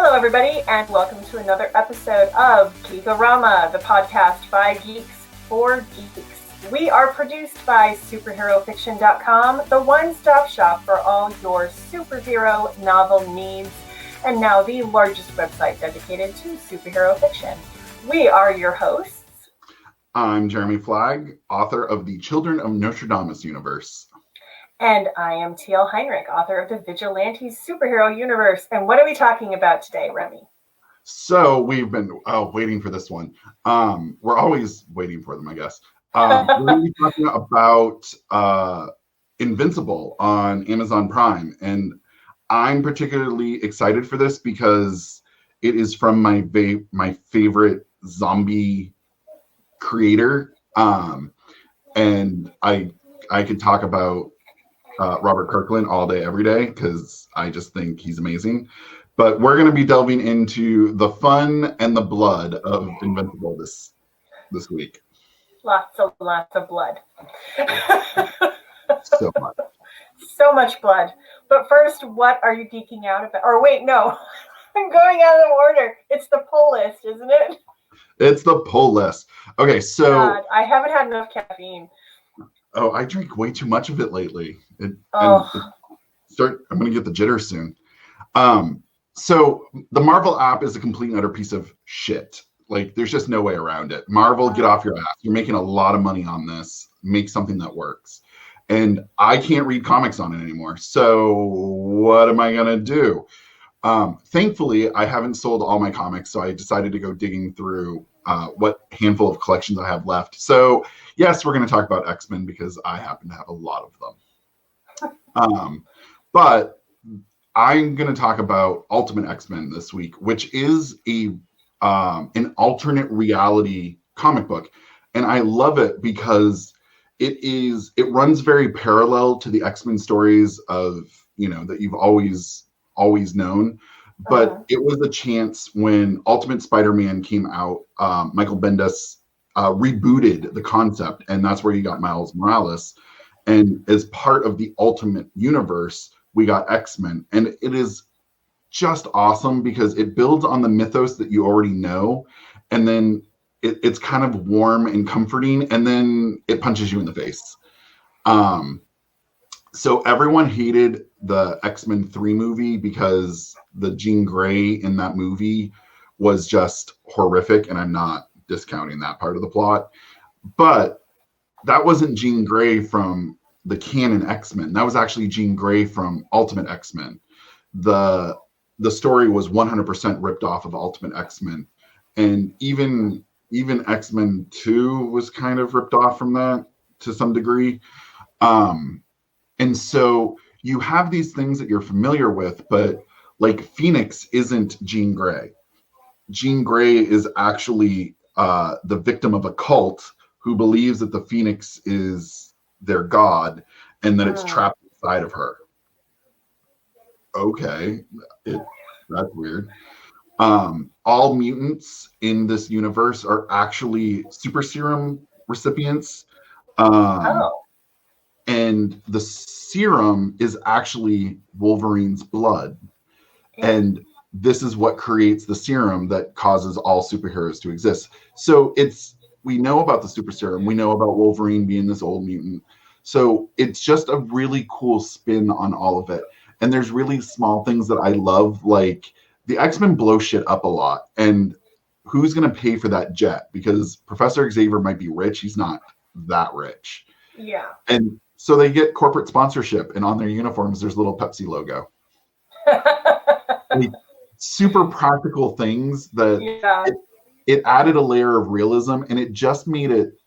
Hello, everybody, and welcome to another episode of Geekorama, the podcast by geeks for geeks. We are produced by superherofiction.com, the one-stop shop for all your superhero novel needs, and now the largest website dedicated to superhero fiction. We are your hosts. I'm Jeremy Flagg, author of the Children of Notre Dame universe. And I am T.L. Heinrich, author of the Vigilantes superhero universe. And what are we talking about today, Remy? So we've been waiting for this one. We're always waiting for them, I guess. We're going to be talking about Invincible on Amazon Prime. And I'm particularly excited for this because it is from my favorite zombie creator. And I could talk about Robert Kirkland all day, every day, because I just think he's amazing. But we're going to be delving into the fun and the blood of Invincible this week. Lots of blood. So much. So much blood. But first, what are you geeking out about? Or wait, no. I'm going out of order. It's the pull list, isn't it? It's the pull list. Okay, so... God, I haven't had enough caffeine. Oh, I drink way too much of it lately. I'm going to get the jitters soon. So the Marvel app is a complete and utter piece of shit. Like, there's just no way around it. Marvel, get off your ass. You're making a lot of money on this. Make something that works. And I can't read comics on it anymore. So what am I going to do? Thankfully, I haven't sold all my comics, so I decided to go digging through what handful of collections I have left. So yes, we're going to talk about X-Men because I happen to have a lot of them. But I'm going to talk about Ultimate X-Men this week, which is an alternate reality comic book. And I love it because it runs very parallel to the X-Men stories of, that you've always known. But it was a chance when Ultimate Spider-Man came out, Michael Bendis rebooted the concept, and that's where you got Miles Morales. And as part of the Ultimate Universe, we got X-Men. And it is just awesome because it builds on the mythos that you already know, and then it's kind of warm and comforting, and then it punches you in the face. So everyone hated the X-Men 3 movie because the Jean Grey in that movie was just horrific, and I'm not discounting that part of the plot. But that wasn't Jean Grey from the canon X-Men. That was actually Jean Grey from Ultimate X-Men. The story was 100% ripped off of Ultimate X-Men. And even X-Men 2 was kind of ripped off from that to some degree. And so you have these things that you're familiar with, but like Phoenix isn't Jean Grey. Jean Grey is actually the victim of a cult who believes that the Phoenix is their god and that it's trapped inside of her. Okay, that's weird. All mutants in this universe are actually super serum recipients. And the serum is actually Wolverine's blood. And this is what creates the serum that causes all superheroes to exist. So we know about the super serum. We know about Wolverine being this old mutant. So it's just a really cool spin on all of it. And there's really small things that I love, like the X-Men blow shit up a lot. And who's going to pay for that jet? Because Professor Xavier might be rich. He's not that rich. Yeah. And so they get corporate sponsorship, and on their uniforms, there's a little Pepsi logo. Like, super practical things that it added a layer of realism, and it just made it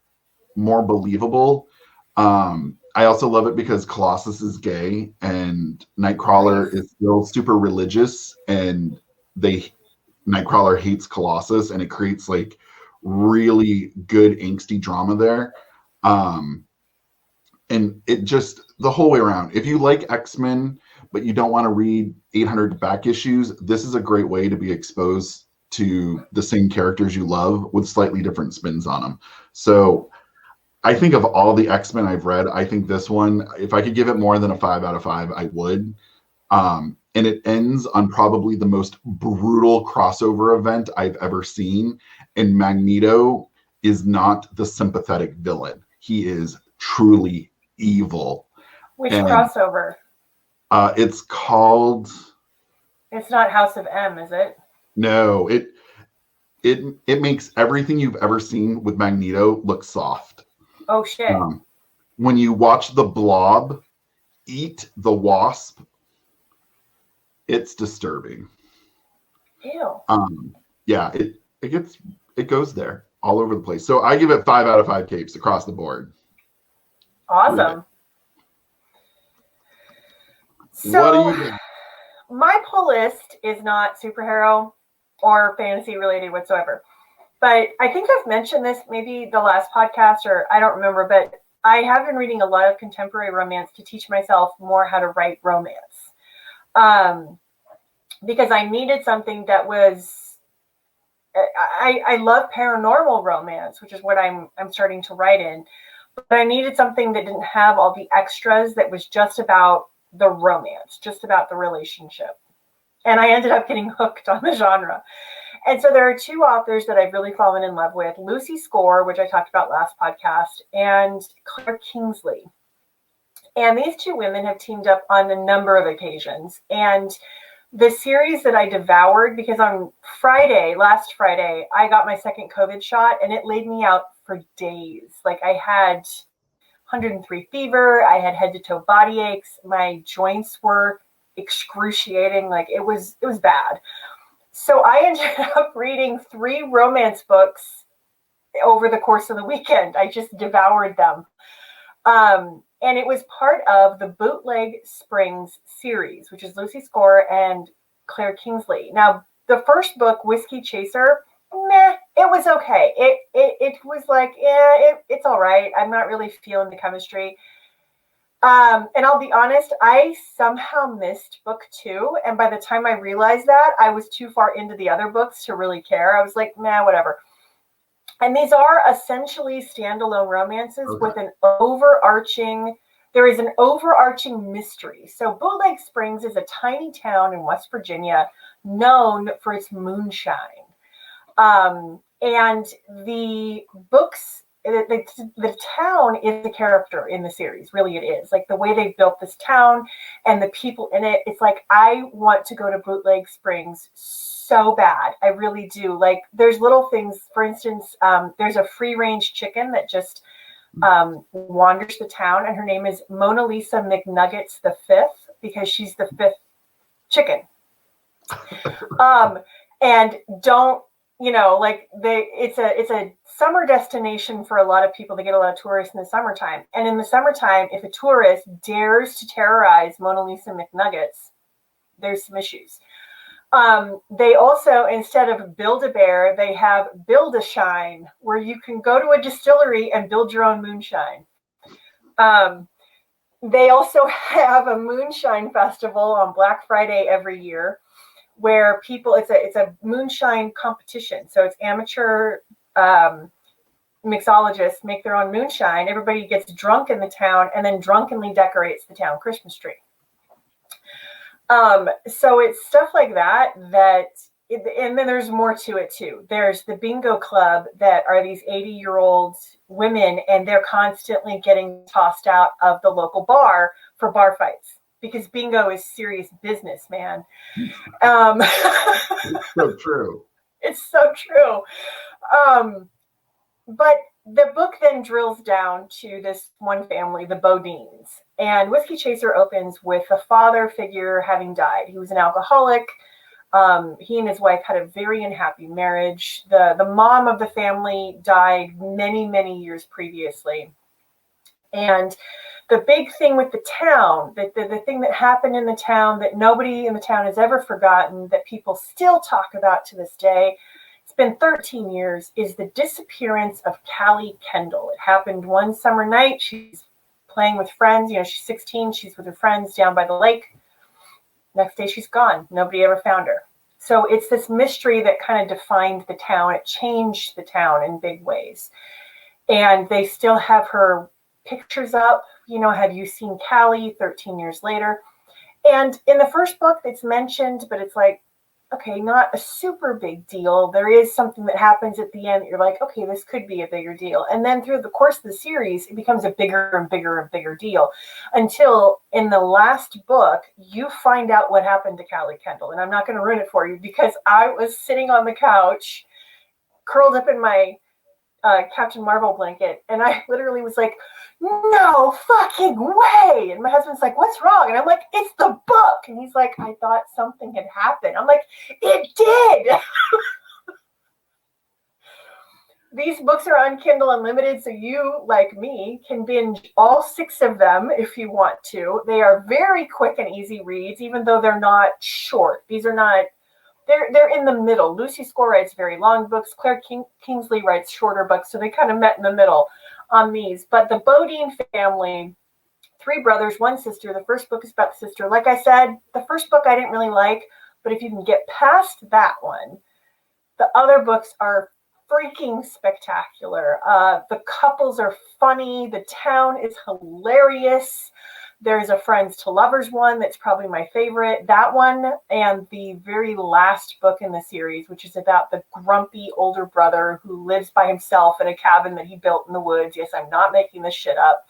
more believable. I also love it because Colossus is gay, and Nightcrawler is still super religious, and Nightcrawler hates Colossus, and it creates like really good angsty drama there. And it just, the whole way around, if you like X-Men, but you don't want to read 800 back issues, this is a great way to be exposed to the same characters you love with slightly different spins on them. So I think of all the X-Men I've read, I think this one, if I could give it more than a 5 out of 5, I would. and it ends on probably the most brutal crossover event I've ever seen. And Magneto is not the sympathetic villain. He is truly evil. Which And crossover? It's called... It's not House of M, is it? No, it makes everything you've ever seen with Magneto look soft. Oh, shit. When you watch the Blob eat the Wasp, it's disturbing. Ew. Yeah, it goes there all over the place. So I give it 5 out of 5 capes across the board. Awesome. So what do you think? My pull list is not superhero or fantasy related whatsoever. But I think I've mentioned this maybe the last podcast, or I don't remember, but I have been reading a lot of contemporary romance to teach myself more how to write romance. Because I needed something that was, I love paranormal romance, which is what I'm starting to write in. But I needed something that didn't have all the extras, that was just about the romance, just about the relationship. And I ended up getting hooked on the genre. And so there are 2 authors that I've really fallen in love with, Lucy Score, which I talked about last podcast, and Claire Kingsley. And these 2 women have teamed up on a number of occasions. And the series that I devoured, because on last Friday, I got my second COVID shot, and it laid me out for days. Like, I had 103 fever, I had head to toe body aches, my joints were excruciating, like it was bad. So I ended up reading 3 romance books over the course of the weekend. I just devoured them. And it was part of the Bootleg Springs series, which is Lucy Score and Claire Kingsley. Now, the first book, Whiskey Chaser, it was okay. It was like, it's all right. I'm not really feeling the chemistry. And I'll be honest, I somehow missed book 2. And by the time I realized that, I was too far into the other books to really care. I was like, whatever. And these are essentially standalone romances with there is an overarching mystery. So Bootleg Springs is a tiny town in West Virginia known for its moonshine. And the books, the town is the character in the series. Really, it is. Like, the way they've built this town and the people in it, it's like, I want to go to Bootleg Springs so bad. I really do. Like, there's little things. For instance, there's a free-range chicken that just wanders the town, and her name is Mona Lisa McNuggets the 5th, because she's the 5th chicken. And don't, like, it's a summer destination for a lot of people. They get a lot of tourists in the summertime. And in the summertime, if a tourist dares to terrorize Mona Lisa McNuggets, there's some issues. They also, instead of Build-A-Bear, they have Build-A-Shine, where you can go to a distillery and build your own moonshine. They also have a moonshine festival on Black Friday every year, where people, it's a moonshine competition. So it's amateur mixologists make their own moonshine. Everybody gets drunk in the town and then drunkenly decorates the town Christmas tree. So it's stuff like that, and then there's more to it too. There's the bingo club that are these 80-year-old women, and they're constantly getting tossed out of the local bar for bar fights, because bingo is serious business, man. It's so true. It's so true. But the book then drills down to this one family, the Bodines. And Whiskey Chaser opens with the father figure having died. He was an alcoholic. He and his wife had a very unhappy marriage. The mom of the family died many, many years previously. And the big thing with the town, the thing that happened in the town that nobody in the town has ever forgotten, that people still talk about to this day, it's been 13 years, is the disappearance of Cali Kendall. It happened one summer night. She's playing with friends. She's 16. She's with her friends down by the lake. Next day, she's gone. Nobody ever found her. So it's this mystery that kind of defined the town. It changed the town in big ways. And they still have her pictures up. Have you seen Cali 13 years later? And in the first book, it's mentioned, but it's like, okay, not a super big deal. There is something that happens at the end that you're like, okay, this could be a bigger deal. And then through the course of the series, it becomes a bigger and bigger and bigger deal until in the last book, you find out what happened to Cali Kendall. And I'm not going to ruin it for you because I was sitting on the couch, curled up in my Captain Marvel blanket, and I literally was like, no fucking way. And my husband's like, what's wrong? And I'm like, it's the book. And he's like, I thought something had happened. I'm like, it did. These books are on Kindle Unlimited, so you, like me, can binge all 6 of them if you want to. They are very quick and easy reads, even though they're not short. These are not, they're in the middle. Lucy Score writes very long books. Claire Kingsley writes shorter books, so they kind of met in the middle on these. But the Bodine family, 3 brothers, 1 sister. The first book is about the sister. Like I said, the first book I didn't really like, but if you can get past that one, the other books are freaking spectacular. The couples are funny. The town is hilarious. There's a Friends to Lovers one that's probably my favorite. That one and the very last book in the series, which is about the grumpy older brother who lives by himself in a cabin that he built in the woods. Yes, I'm not making this shit up.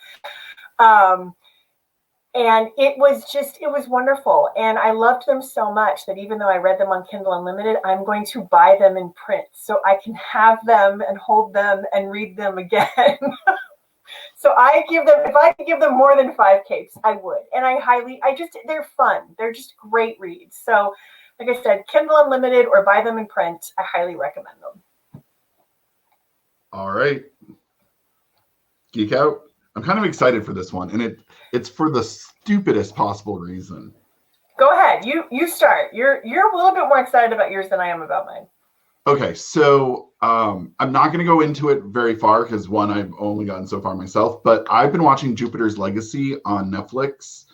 And it was wonderful. And I loved them so much that even though I read them on Kindle Unlimited, I'm going to buy them in print so I can have them and hold them and read them again. So if I could give them more than 5 capes, I would. And they're fun. They're just great reads. So like I said, Kindle Unlimited or buy them in print. I highly recommend them. All right. Geek Out. I'm kind of excited for this one. And it's for the stupidest possible reason. Go ahead. You start. You're a little bit more excited about yours than I am about mine. Okay, so I'm not going to go into it very far because, one, I've only gotten so far myself, but I've been watching Jupiter's Legacy on Netflix,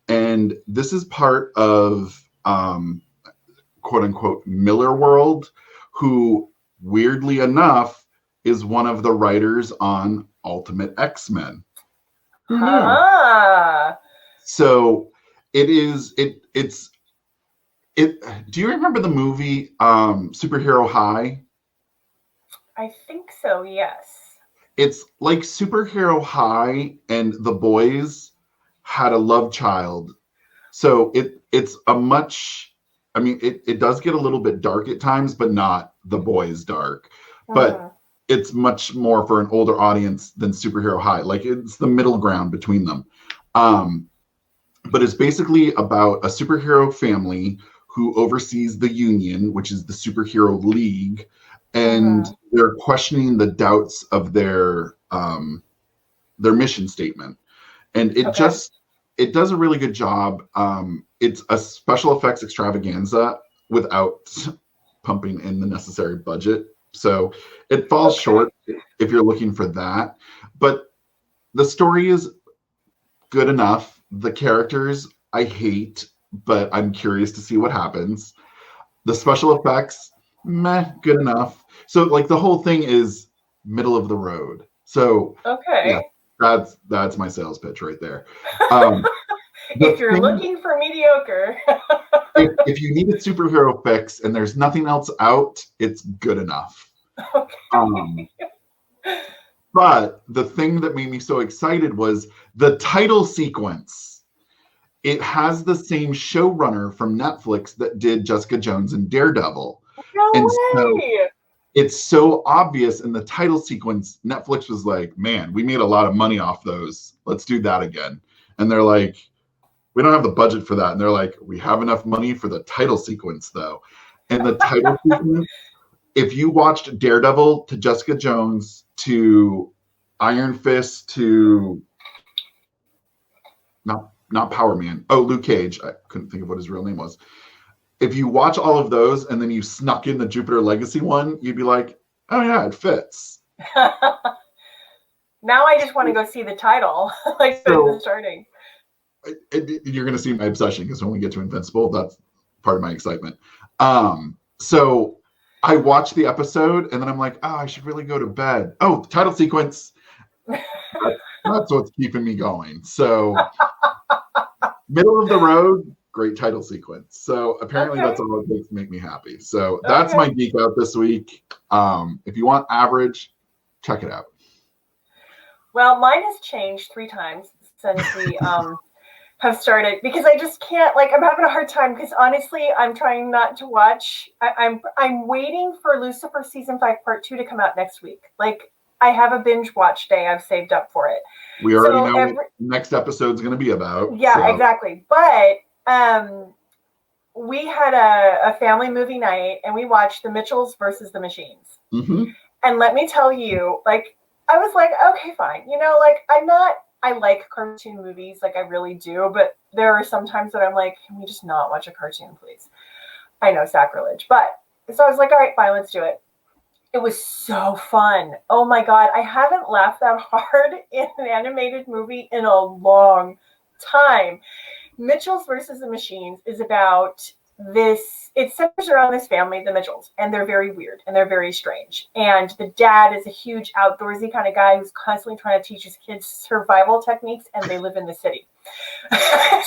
and this is part of quote-unquote Miller World, who, weirdly enough, is one of the writers on Ultimate X-Men. Ah. So it's do you remember the movie Superhero High? I think so, yes. It's like Superhero High and The Boys had a love child. So it's a much, I mean, it does get a little bit dark at times, but not The Boys dark. But it's much more for an older audience than Superhero High. Like it's the middle ground between them. But it's basically about a superhero family who oversees the Union, which is the Superhero League, and they're questioning the doubts of their mission statement. And it does a really good job. It's a special effects extravaganza without pumping in the necessary budget. So it falls short if you're looking for that. But the story is good enough. The characters I hate, but I'm curious to see what happens. The special effects, good enough. So like the whole thing is middle of the road. So yeah, that's my sales pitch right there. If you're looking for mediocre. if you need a superhero fix and there's nothing else out, it's good enough. Okay. But the thing that made me so excited was the title sequence. It has the same showrunner from Netflix that did Jessica Jones and Daredevil. No way. So it's so obvious in the title sequence. Netflix was like, man, we made a lot of money off those. Let's do that again. And they're like, we don't have the budget for that. And they're like, we have enough money for the title sequence, though. And the title sequence, if you watched Daredevil to Jessica Jones to Iron Fist to not Power Man. Oh, Luke Cage. I couldn't think of what his real name was. If you watch all of those and then you snuck in the Jupiter Legacy one, you'd be like, oh yeah, it fits. Now I just want to go see the title. Like so, starting. You're going to see my obsession because when we get to Invincible, that's part of my excitement. So I watched the episode and then I'm like, oh, I should really go to bed. Oh, title sequence. That's what's keeping me going. So middle of the road, great title sequence. So apparently Okay. that's all it takes to make me happy. So that's my Geek Out this week. If you want average, check it out. Well, mine has changed 3 times since we have started, because I just can't, like, I'm having a hard time, because honestly, I'm trying not to watch. I'm waiting for Lucifer season 5 part 2 to come out next week. Like, I have a binge watch day I've saved up for it. We already know what next episode's going to be about. Yeah, so. Exactly. But we had a family movie night, and we watched The Mitchells versus the Machines. Mm-hmm. And let me tell you, like, I was like, okay, fine. You know, like, I like cartoon movies, like I really do, but there are some times that I'm like, can we just not watch a cartoon, please? I know, sacrilege. But, so I was like, all right, fine, let's do it. It was so fun. Oh my God, I haven't laughed that hard in an animated movie in a long time. Mitchells versus the Machines is about this, it centers around this family, the Mitchells, and they're very weird and they're very strange. And the dad is a huge outdoorsy kind of guy who's constantly trying to teach his kids survival techniques, and they live in the city.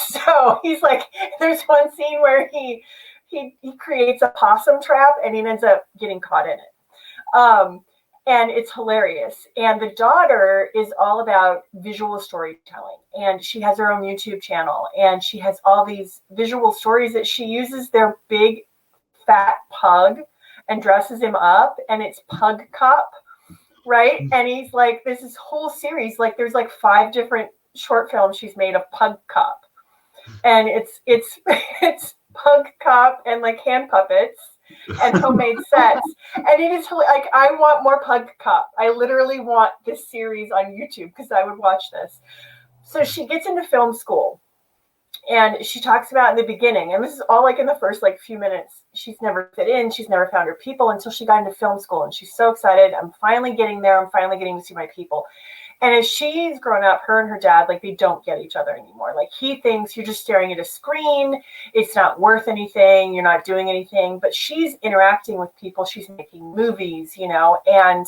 So he's like, there's one scene where he creates a possum trap and he ends up getting caught in it. And it's hilarious. And the daughter is all about visual storytelling. And she has her own YouTube channel. And she has all these visual stories that she uses their big fat pug and dresses him up. And it's Pug Cop, right? And he's like, there's this whole series. Like, there's like 5 different short films she's made of Pug Cop. And it's Pug Cop and like hand puppets and homemade sets, and it is like, I want more Pug Cop. I literally want this series on YouTube because I would watch this. So she gets into film school, and she talks about in the beginning, and this is all like in the first like few minutes, she's never fit in, she's never found her people until she got into film school, and she's so excited. I'm finally getting there. I'm finally getting to see my people. And as she's grown up, her and her dad, like, they don't get each other anymore. Like, he thinks you're just staring at a screen. It's not worth anything. You're not doing anything. But she's interacting with people. She's making movies, you know. And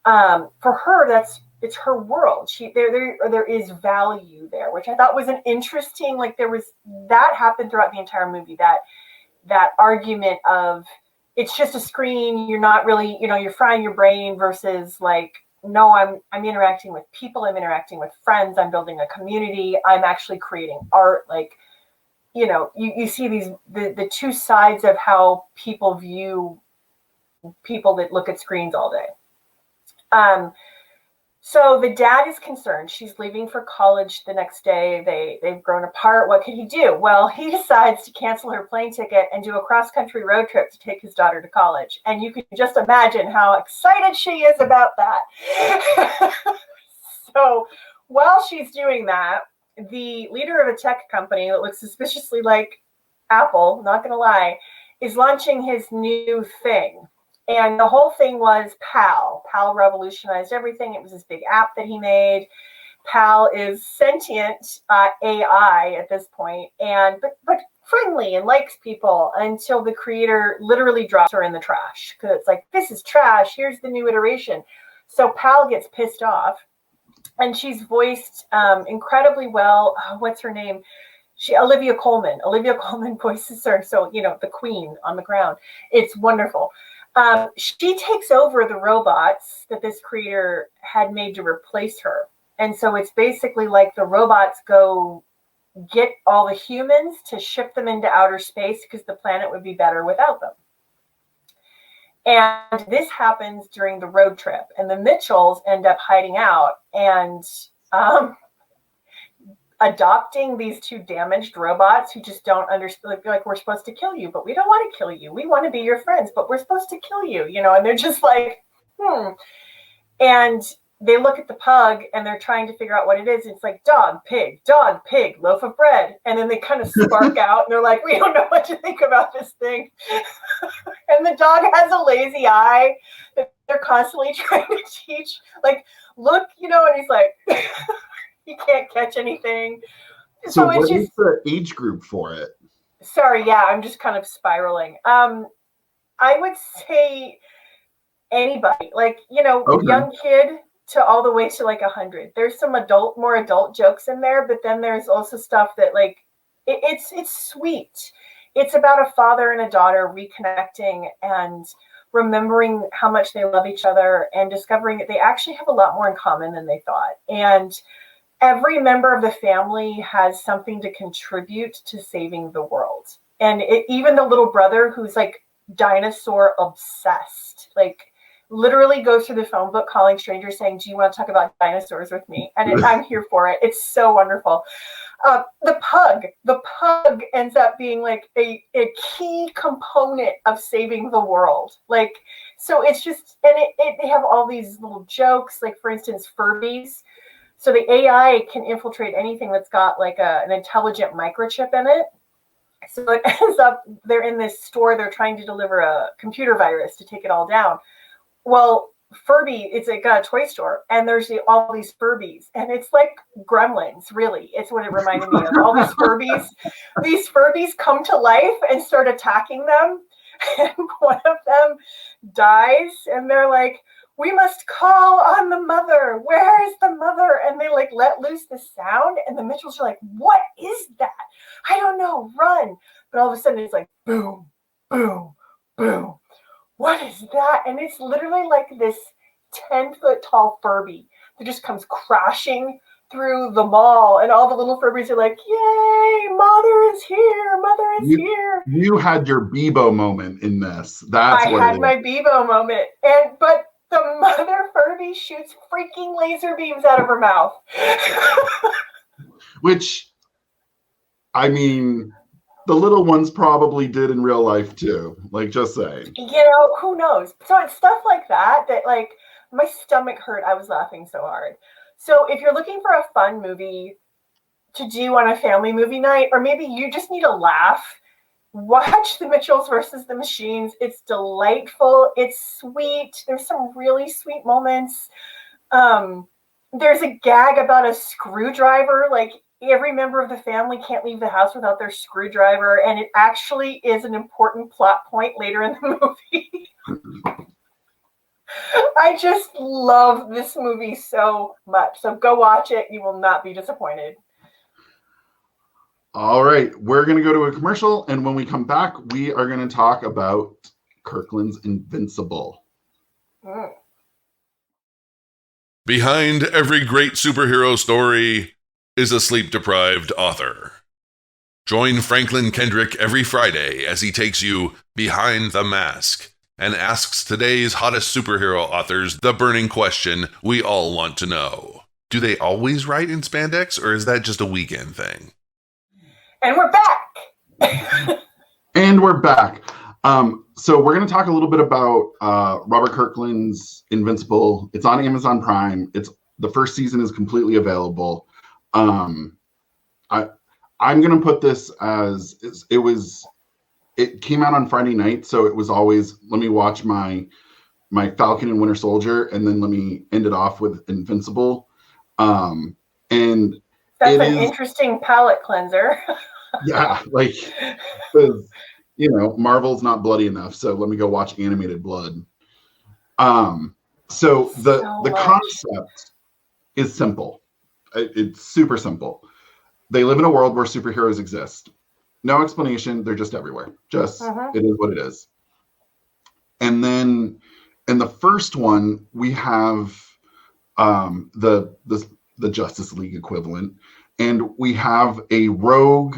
for her, it's her world. There is value there, which I thought was an interesting, like, that happened throughout the entire movie. That argument of, it's just a screen. You're not really, you know, you're frying your brain versus like, no, I'm interacting with people. I'm interacting with friends. I'm building a community. I'm actually creating art. Like, you know, you see the 2 sides of how people view people that look at screens all day. So the dad is concerned. She's leaving for college the next day. They've grown apart. What can he do? Well, he decides to cancel her plane ticket and do a cross-country road trip to take his daughter to college. And you can just imagine how excited she is about that. So while she's doing that, the leader of a tech company that looks suspiciously like Apple, not going to lie, is launching his new thing. And the whole thing was PAL. PAL revolutionized everything. It was this big app that he made. PAL is sentient AI at this point, but friendly and likes people until the creator literally drops her in the trash. Because it's like, this is trash. Here's the new iteration. So PAL gets pissed off. And she's voiced incredibly well. What's her name? Olivia Colman. Olivia Colman voices her. So, you know, the queen on the ground. It's wonderful. She takes over the robots that this creator had made to replace her. And so it's basically like the robots go get all the humans to ship them into outer space because the planet would be better without them. And this happens during the road trip. And the Mitchells end up hiding out and adopting these 2 damaged robots who just don't understand, like, we're supposed to kill you, but we don't want to kill you. We want to be your friends, but we're supposed to kill you, you know, and they're just like, And they look at the pug and they're trying to figure out what it is. It's like dog, pig, loaf of bread. And then they kind of spark out and they're like, we don't know what to think about this thing. And the dog has a lazy eye that they're constantly trying to teach, like, look, you know, and he's like, he can't catch anything. So what is the age group for it? Sorry, yeah, I'm just kind of spiraling. I would say anybody, like, you know, young kid to all the way to like 100. There's some more adult jokes in there, but then there's also stuff that, like, it's sweet. It's about a father and a daughter reconnecting and remembering how much they love each other and discovering that they actually have a lot more in common than they thought. And every member of the family has something to contribute to saving the world. And even the little brother, who's like dinosaur obsessed, like literally goes through the phone book calling strangers saying, do you want to talk about dinosaurs with me? And I'm here for it. It's so wonderful. The pug ends up being like a key component of saving the world. Like, so it's just, and they have all these little jokes, like for instance, Furbies. So the AI can infiltrate anything that's got like an intelligent microchip in it. So it ends up, they're in this store, they're trying to deliver a computer virus to take it all down. Well, Furby, it's like a toy store, and there's all these Furbies, and it's like Gremlins, really. It's what it reminded me of. All these Furbies, come to life and start attacking them, and one of them dies, and they're like, we must call on the mother. Where is the mother? And they like let loose the sound, and the Mitchells are like, what is that? I don't know, run. But all of a sudden it's like boom, boom, boom. What is that? And it's literally like this 10-foot tall Furby that just comes crashing through the mall, and all the little Furbies are like, yay, mother is here, mother is here. You had your Bebo moment in this. That's what I had my Bebo moment. But the mother Furby shoots freaking laser beams out of her mouth. Which, I mean, the little ones probably did in real life too. Like, just saying. You know, who knows? So it's stuff like that like my stomach hurt. I was laughing so hard. So if you're looking for a fun movie to do on a family movie night, or maybe you just need a laugh, watch The Mitchells versus the Machines. It's delightful. It's sweet. There's some really sweet moments. There's a gag about a screwdriver. Like, every member of the family can't leave the house without their screwdriver, and it actually is an important plot point later in the movie. I just love this movie so much. So go watch it. You will not be disappointed. All right. We're going to go to a commercial, and when we come back, we are going to talk about Kirkland's Invincible. Behind every great superhero story is a sleep-deprived author. Join Franklin Kendrick every Friday as he takes you behind the mask and asks today's hottest superhero authors the burning question we all want to know. Do they always write in spandex, or is that just a weekend thing? And we're back! And we're back. So we're going to talk a little bit about Robert Kirkland's Invincible. It's on Amazon Prime. The first season is completely available. I'm going to put this as it came out on Friday night, so it was always, let me watch my Falcon and Winter Soldier, and then let me end it off with Invincible. And that's an interesting palate cleanser. Yeah, like, because, Marvel's not bloody enough, so let me go watch animated blood. So the concept is simple. It's super simple. They live in a world where superheroes exist. No explanation. They're just everywhere. Just It is what it is. And then in the first one, we have the Justice League equivalent, and we have a rogue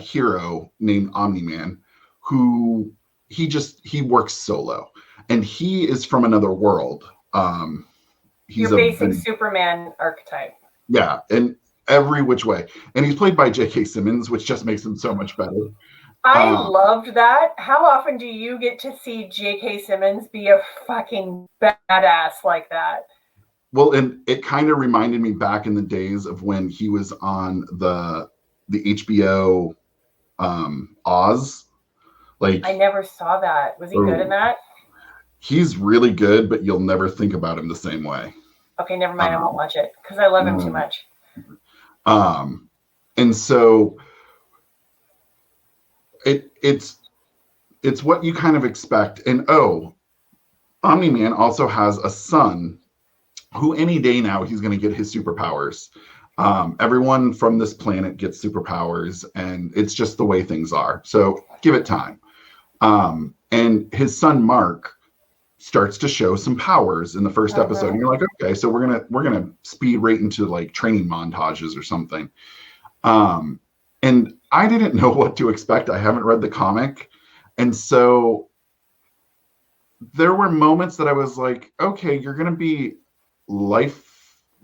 hero named Omni-Man who he works solo, and he is from another world. He's your basic Superman archetype. Yeah, in every which way. And he's played by J.K. Simmons, which just makes him so much better. I loved that. How often do you get to see J.K. Simmons be a fucking badass like that? Well, and it kind of reminded me back in the days of when he was on the HBO Oz. Like, I never saw that. Was he good in that? He's really good, but you'll never think about him the same way. Okay, never mind. I won't watch it because I love him too much. And so it's what you kind of expect. And Omni-Man also has a son who any day now he's going to get his superpowers. Everyone from this planet gets superpowers, and it's just the way things are. So give it time. And his son Mark starts to show some powers in the first episode. And you're like, okay, so we're gonna speed right into like training montages or something. And I didn't know what to expect. I haven't read the comic, and so there were moments that I was like, okay, you're gonna be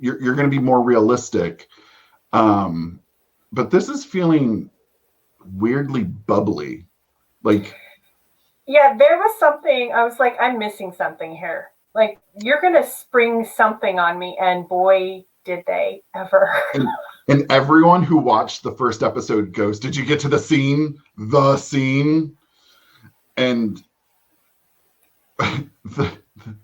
you're gonna be more realistic. But this is feeling weirdly bubbly. Like, yeah, there was something, I was like, I'm missing something here. Like, you're going to spring something on me, and boy, did they ever. And everyone who watched the first episode goes, did you get to the scene? The scene? And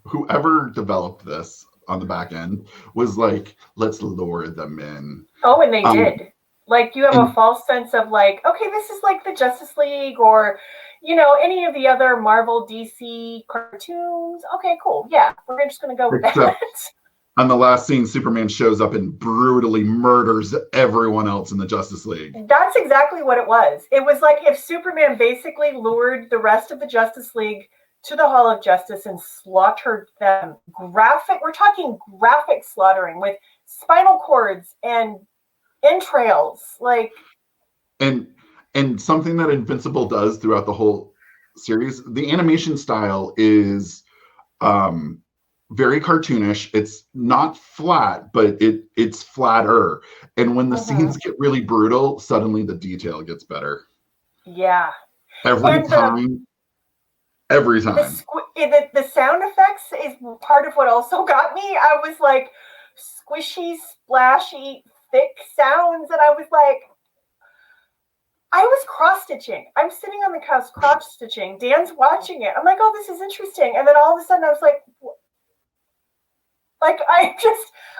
whoever developed this on the back end was like, let's lure them in. Oh, and they did. Like, you have a false sense of like, okay, this is like the Justice League or, you know, any of the other Marvel, DC cartoons. Okay, cool. Yeah, we're just going to go with that. On the last scene, Superman shows up and brutally murders everyone else in the Justice League. That's exactly what it was. It was like if Superman basically lured the rest of the Justice League to the Hall of Justice and slaughtered them. We're talking graphic slaughtering with spinal cords and entrails, like. And something that Invincible does throughout the whole series, the animation style is very cartoonish. It's not flat, but it's flatter. And when the scenes get really brutal, suddenly the detail gets better. Yeah. Every time. The sound effects is part of what also got me. I was like, squishy, splashy, thick sounds, and I was like, I was cross-stitching. I'm sitting on the couch cross-stitching. Dan's watching it. I'm like, oh, this is interesting. And then all of a sudden I was like,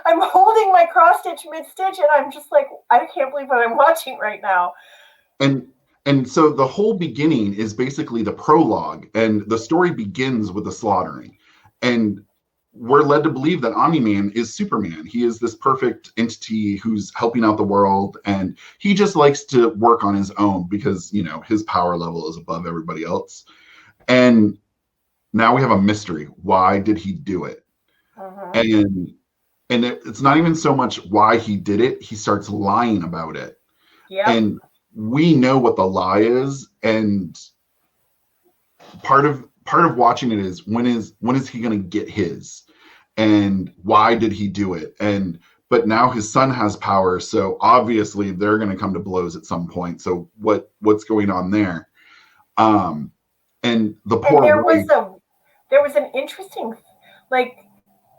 I'm holding my cross-stitch mid-stitch, and I'm just like, I can't believe what I'm watching right now. And so the whole beginning is basically the prologue, and the story begins with the slaughtering. And we're led to believe that Omni-Man is Superman. He is this perfect entity who's helping out the world, and he just likes to work on his own because, you know, his power level is above everybody else. And now we have a mystery. Why did he do it? And it's not even so much why he did it. He starts lying about it. Yeah. And we know what the lie is, and part of watching it is when is he going to get his, and why did he do it? But now his son has power, so obviously they're going to come to blows at some point. So what's going on there? And the poor there was an interesting, like,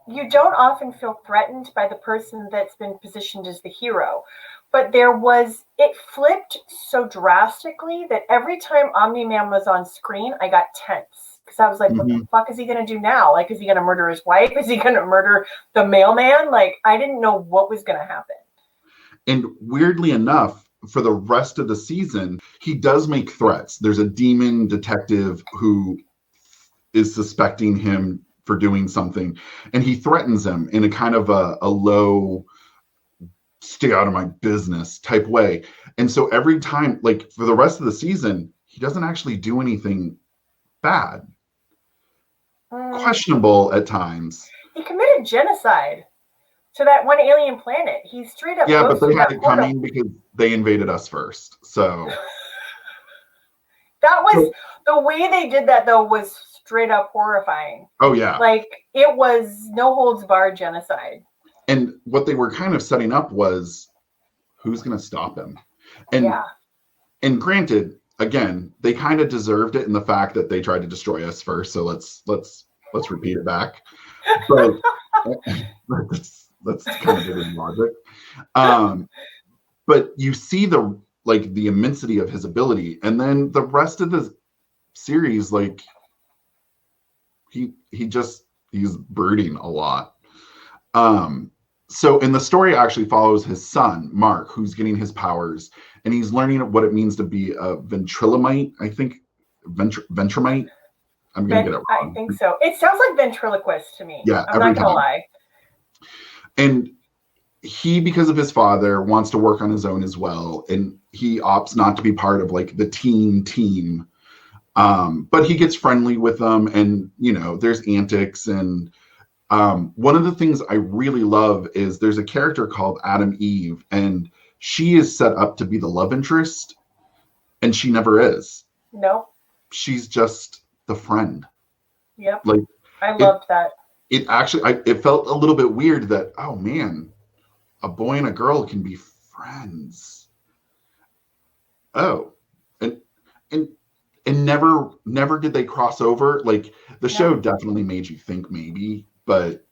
you don't often feel threatened by the person that's been positioned as the hero. But it flipped so drastically that every time Omni-Man was on screen, I got tense. Because I was like, what the fuck is he going to do now? Like, is he going to murder his wife? Is he going to murder the mailman? Like, I didn't know what was going to happen. And weirdly enough, for the rest of the season, he does make threats. There's a demon detective who is suspecting him for doing something. And he threatens him in a kind of a low, stay out of my business type way. And so every time, like for the rest of the season, he doesn't actually do anything bad. Questionable at times. He committed genocide to that one alien planet. He straight up. Yeah, but they had it coming because they invaded us first. So that was the way they did that, though, was straight up horrifying. Oh yeah. Like, it was no holds barred genocide. And what they were kind of setting up was, who's going to stop him? And granted, again, they kind of deserved it in the fact that they tried to destroy us first. So let's repeat it back. But that's kind of giving logic. But you see the immensity of his ability, and then the rest of the series, like he's brooding a lot. So in the story actually follows his son, Mark, who's getting his powers, and he's learning what it means to be a ventriloquist, I think. Ventramite? I'm going to get it wrong. I think so. It sounds like ventriloquist to me. Yeah, I'm not going to lie. And he, because of his father, wants to work on his own as well, and he opts not to be part of like the team. But he gets friendly with them, and there's antics. And one of the things I really love is there's a character called Adam Eve, and she is set up to be the love interest, and she never is. No. She's just the friend. Yep. Like, I loved that. It actually, it felt a little bit weird that, oh man, a boy and a girl can be friends. Oh, and never did they cross over. Like, the show definitely made you think maybe, but.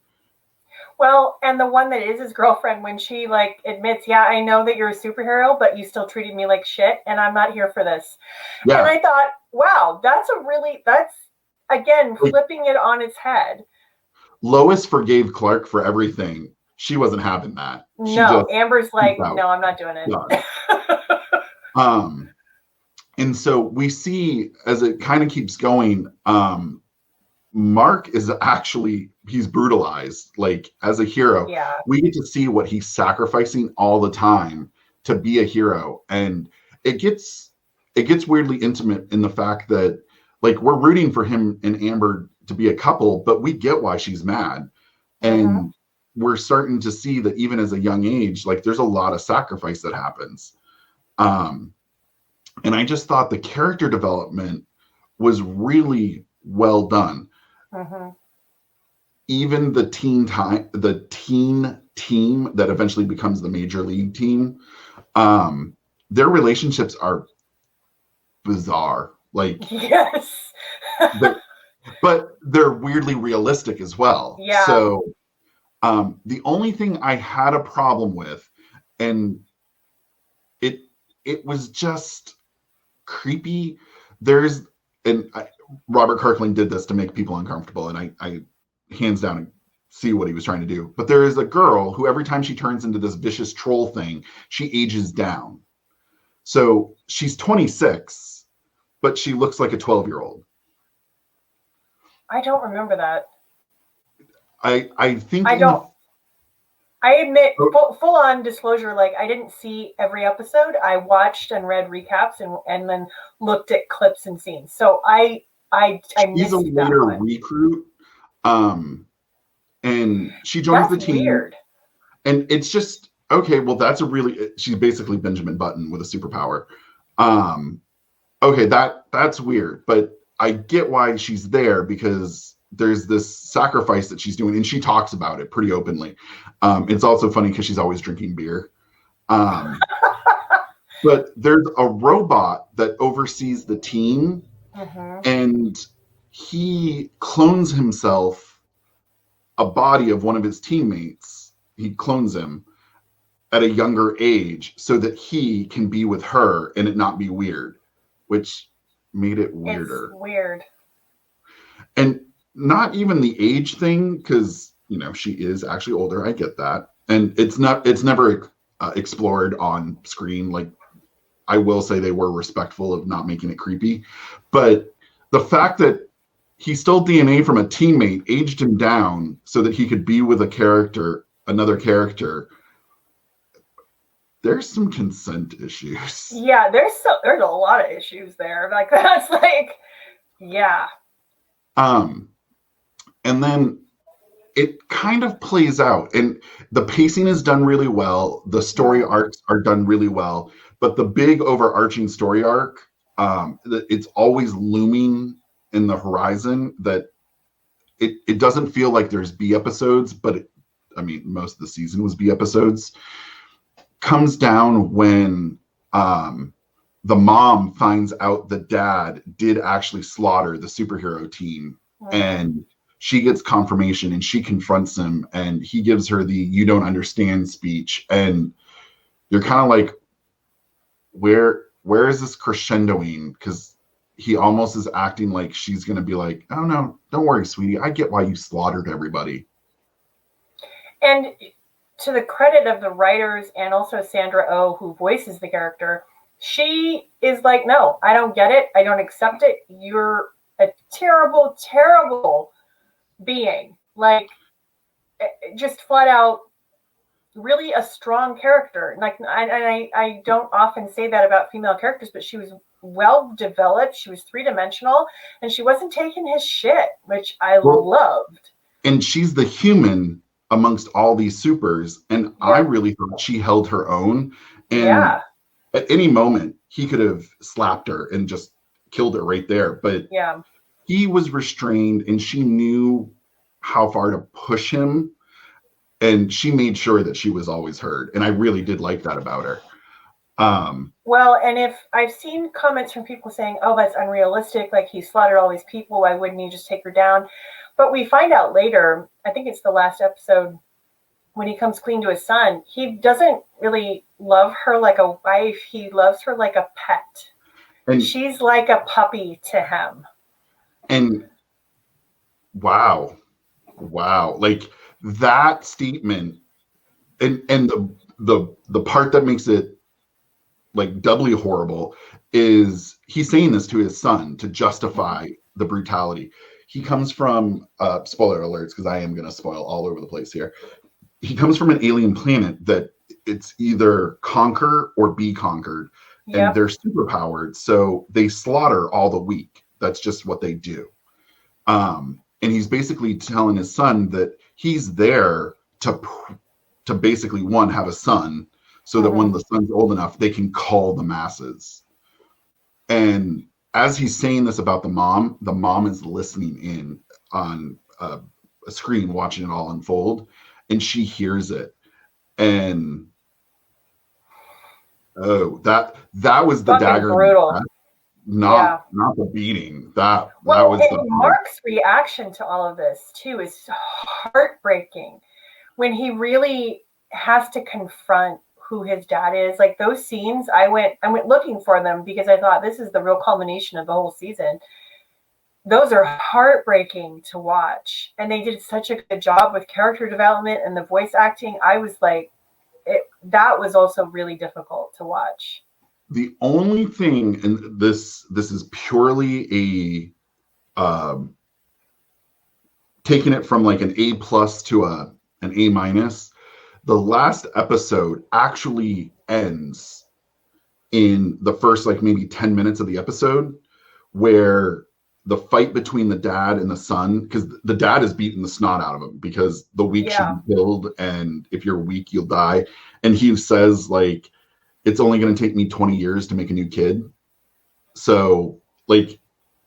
Well, and the one that is his girlfriend, when she like admits, yeah, I know that you're a superhero, but you still treated me like shit, and I'm not here for this. Yeah. And I thought, wow, that's again, flipping it on its head. Lois forgave Clark for everything. She wasn't having that. Amber's like, no, I'm not doing it. And so we see, as it kind of keeps going, Mark is actually, he's brutalized, like, as a hero. Yeah. We get to see what he's sacrificing all the time to be a hero. And it gets weirdly intimate in the fact that, like, we're rooting for him and Amber to be a couple, but we get why she's mad. And we're starting to see that even as a young age, like, there's a lot of sacrifice that happens. And I just thought the character development was really well done. Even the teen team that eventually becomes the major league team, their relationships are bizarre. Like, yes. but they're weirdly realistic as well. Yeah. So the only thing I had a problem with, and it was just creepy. Robert Kirkland did this to make people uncomfortable, and I hands down see what he was trying to do. But there is a girl who, every time she turns into this vicious troll thing, she ages down. So she's 26, but she looks like a 12-year-old. I don't remember that. I think I don't. I admit, full on disclosure, like, I didn't see every episode. I watched and read recaps and then looked at clips and scenes. So I She's a later recruit, and she joins the team. Weird. And it's just, okay, well, she's basically Benjamin Button with a superpower. Okay, that's weird, but I get why she's there, because there's this sacrifice that she's doing, and she talks about it pretty openly. It's also funny because she's always drinking beer. But there's a robot that oversees the team, and he clones himself a body of one of his teammates. He clones him at a younger age so that he can be with her and it not be weird, which made it weirder. It's weird. And not even the age thing, because she is actually older. I get that, and it's never explored on screen. Like, I will say they were respectful of not making it creepy, but the fact that he stole DNA from a teammate, aged him down so that he could be with another character. There's some consent issues. Yeah, there's a lot of issues there. Like, that's like, yeah. And then it kind of plays out, and the pacing is done really well. The story arcs are done really well, but the big overarching story arc, it's always looming in the horizon, that it doesn't feel like there's B episodes, but most of the season was B episodes. Comes down when the mom finds out the dad did actually slaughter the superhero team, and she gets confirmation, and she confronts him, and he gives her the "you don't understand" speech, and you're kind of like, where is this crescendoing? Because he almost is acting like she's going to be like, oh no, don't worry, sweetie, I get why you slaughtered everybody. And to the credit of the writers and also Sandra Oh, who voices the character, she is like, no, I don't get it. I don't accept it. You're a terrible, terrible being. Like, just flat out really a strong character. Like, I don't often say that about female characters, but she was well developed. She was 3-dimensional, and she wasn't taking his shit, which I loved. And she's the human amongst all these supers, and I really thought she held her own. And at any moment, he could have slapped her and just killed her right there. But he was restrained, and she knew how far to push him. And she made sure that she was always heard. And I really did like that about her. Well, and if I've seen comments from people saying, oh, that's unrealistic, like he slaughtered all these people, why wouldn't he just take her down? But we find out later, I think it's the last episode, when he comes clean to his son, he doesn't really love her like a wife. He loves her like a pet. And she's like a puppy to him. And wow. Like, that statement, and the part that makes it like doubly horrible is he's saying this to his son to justify the brutality. He comes from spoiler alerts, because I am going to spoil all over the place here. He comes from an alien planet that it's either conquer or be conquered, and they're superpowered, so they slaughter all the weak. That's just what they do. And he's basically telling his son that he's there to basically, one, have a son, so that when the son's old enough, they can call the masses. And as he's saying this about the mom is listening in on a screen, watching it all unfold, and she hears it. And that was the dagger. Brutal. Not the beating. That was Mark's reaction to all of this too is heartbreaking when he really has to confront who his dad is. Like, those scenes, I went looking for them because I thought this is the real culmination of the whole season. Those are heartbreaking to watch, and they did such a good job with character development and the voice acting. I was like, that was also really difficult to watch. The only thing, and this is purely a taking it from like an A+ to an A-. The last episode actually ends in the first like maybe 10 minutes of the episode, where the fight between the dad and the son, because the dad is beating the snot out of him because the weak should be killed, and if you're weak, you'll die. And he says, like, it's only going to take me 20 years to make a new kid. So, like,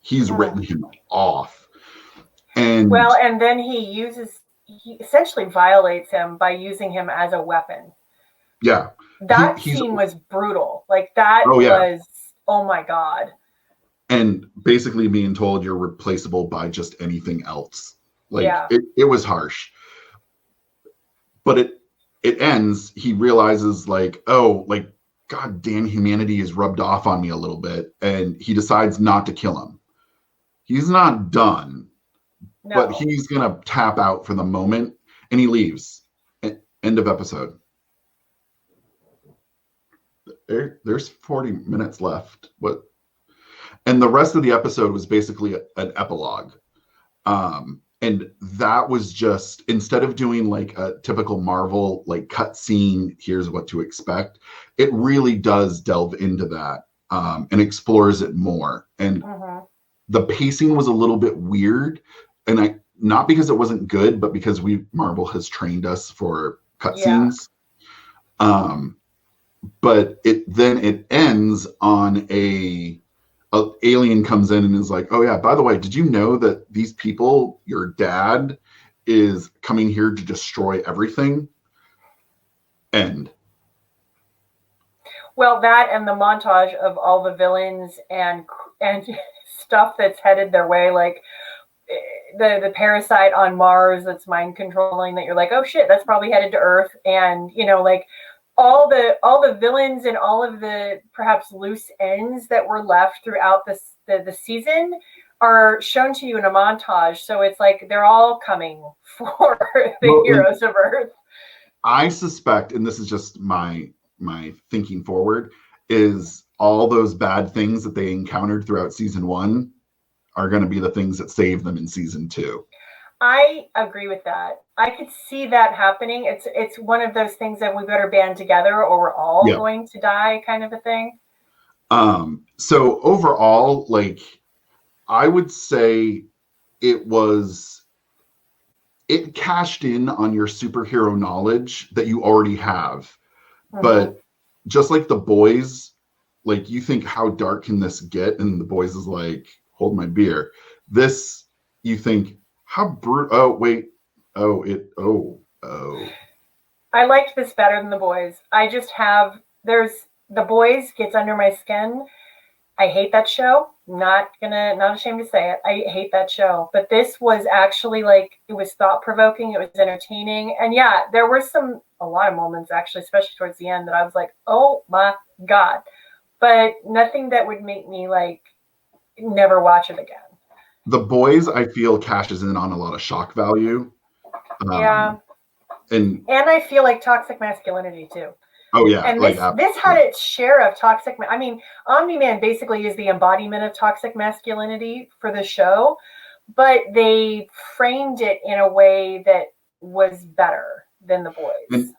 he's written him off. And then he essentially violates him by using him as a weapon. Yeah. That scene was brutal. Like, that was, oh my God. And basically being told you're replaceable by just anything else. Like, it was harsh. But it ends, he realizes, like, oh, like, God damn, humanity is rubbed off on me a little bit, and he decides not to kill him. He's not done, but he's gonna tap out for the moment, and he leaves. End of episode. There's 40 minutes left. And the rest of the episode was basically an epilogue. And that was just, instead of doing like a typical Marvel, like cut scene, here's what to expect, it really does delve into that and explores it more. And the pacing was a little bit weird. And not because it wasn't good, but because Marvel has trained us for cut scenes. But it ends on a alien comes in and is like, oh yeah, by the way, did you know that these people, your dad is coming here to destroy everything? End. Well, that and the montage of all the villains and stuff that's headed their way, like the parasite on Mars that's mind controlling, that you're like, oh shit, that's probably headed to Earth. And, you know, like all the villains and all of the perhaps loose ends that were left throughout the season are shown to you in a montage. So it's like they're all coming for the heroes of Earth. I suspect, and this is just my thinking forward, is all those bad things that they encountered throughout season 1 are going to be the things that save them in season 2. I agree with that. I could see that happening. It's one of those things that we better band together or we're all going to die kind of a thing. So overall, like, I would say it cashed in on your superhero knowledge that you already have. But just like The Boys, like, you think, how dark can this get? And The Boys is like, hold my beer. This, you think, how brutal. Oh, wait. Oh. I liked this better than The Boys. The Boys gets under my skin. I hate that show. Not ashamed to say it. I hate that show. But this was actually, like, it was thought-provoking. It was entertaining. And yeah, there were a lot of moments, actually, especially towards the end, that I was like, oh my God. But nothing that would make me, like, never watch it again. The Boys, I feel, cashes in on a lot of shock value. Yeah. And I feel like toxic masculinity, too. Oh, yeah. And this had its share of toxic. I mean, Omni-Man basically is the embodiment of toxic masculinity for the show, but they framed it in a way that was better than The Boys.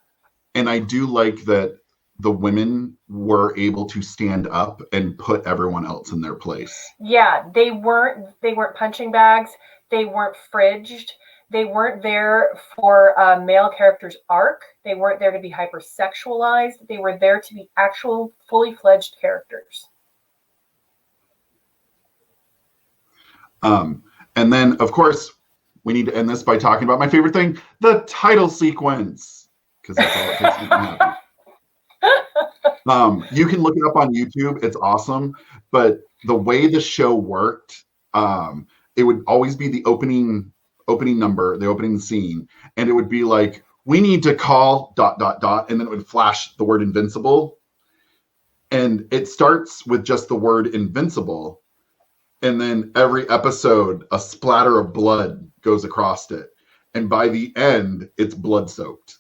And I do like that the women were able to stand up and put everyone else in their place. Yeah, they weren't punching bags. They weren't fridged. They weren't there for a male character's arc. They weren't there to be hypersexualized. They were there to be actual fully fledged characters. And then, of course, we need to end this by talking about my favorite thing, the title sequence, because that's all it takes to make me happy. You can look it up on YouTube. It's awesome. But the way the show worked, it would always be the opening number, the opening scene, and it would be like, we need to call ... and then it would flash the word Invincible. And it starts with just the word Invincible. And then every episode, a splatter of blood goes across it. And by the end, it's blood soaked.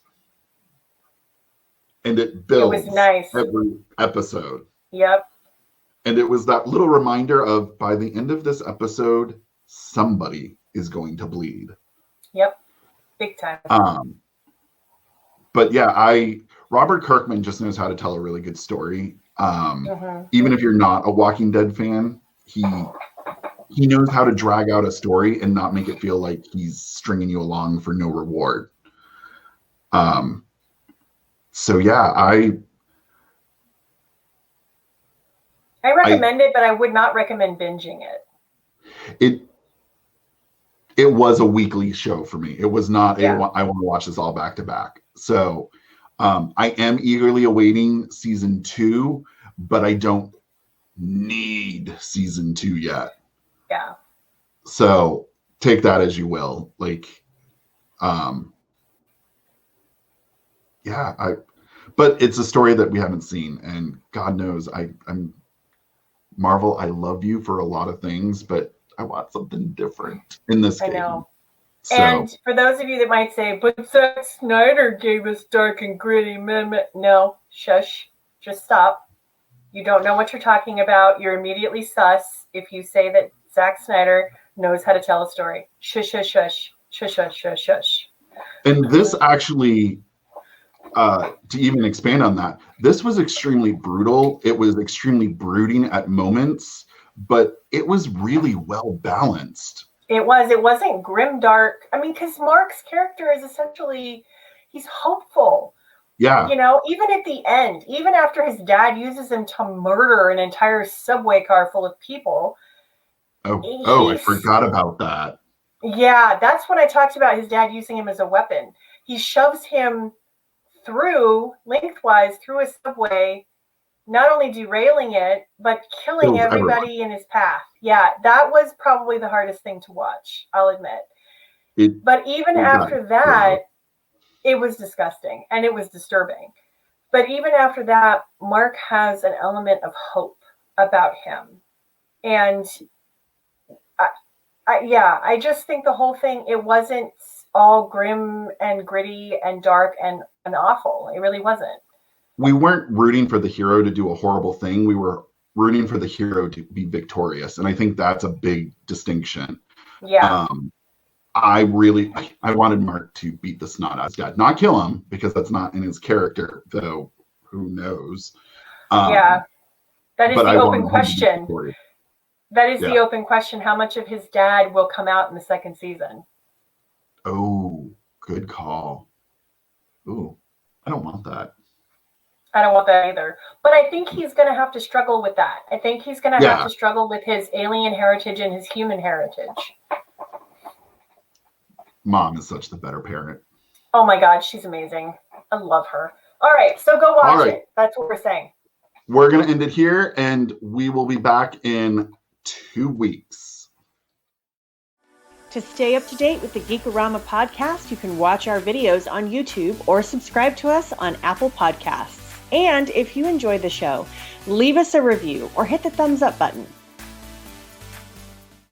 And it builds every episode. Yep. And it was that little reminder of, by the end of this episode, somebody is going to bleed. Yep. Big time. But yeah, Robert Kirkland just knows how to tell a really good story. Even if you're not a Walking Dead fan, he knows how to drag out a story and not make it feel like he's stringing you along for no reward. So yeah, I recommend it, but I would not recommend binging it. It was a weekly show for me. It was not I want to watch this all back to back. So I am eagerly awaiting season 2, but I don't need season 2 yet. Yeah. So take that as you will. Like, but it's a story that we haven't seen, and God knows I'm Marvel, I love you for a lot of things, but I want something different in this game. I know. So. And for those of you that might say, but Zack Snyder gave us dark and gritty. No, shush. Just stop. You don't know what you're talking about. You're immediately sus if you say that Zack Snyder knows how to tell a story. Shush, shush, shush. Shush, shush, shush, shush. And this actually, to even expand on that, this was extremely brutal. It was extremely brooding at moments, but it was really well balanced. It wasn't grim dark. I mean, because Mark's character is essentially, he's hopeful. Yeah. You know, even at the end, even after his dad uses him to murder an entire subway car full of people. Oh, I forgot about that. Yeah, that's when I talked about his dad using him as a weapon. He shoves him lengthwise through a subway, not only derailing it, but killing everybody in his path. Yeah, that was probably the hardest thing to watch, I'll admit. But even after that, it was disgusting and it was disturbing. But even after that, Mark has an element of hope about him. And I just think the whole thing, it wasn't all grim and gritty and dark and awful. It really wasn't. We weren't rooting for the hero to do a horrible thing. We were rooting for the hero to be victorious. And I think that's a big distinction. Yeah. I wanted Mark to beat the snot out of his dad, not kill him, because that's not in his character, though who knows. That is the open question. That is the open question. How much of his dad will come out in the second season? Oh, good call. Ooh, I don't want that. I don't want that either. But I think he's going to have to struggle with that. I think he's going to have to struggle with his alien heritage and his human heritage. Mom is such the better parent. Oh my God, she's amazing. I love her. All right, so go watch it. That's what we're saying. We're going to end it here, and we will be back in 2 weeks. To stay up to date with the Geekorama podcast, you can watch our videos on YouTube or subscribe to us on Apple Podcasts. And if you enjoy the show, leave us a review or hit the thumbs up button.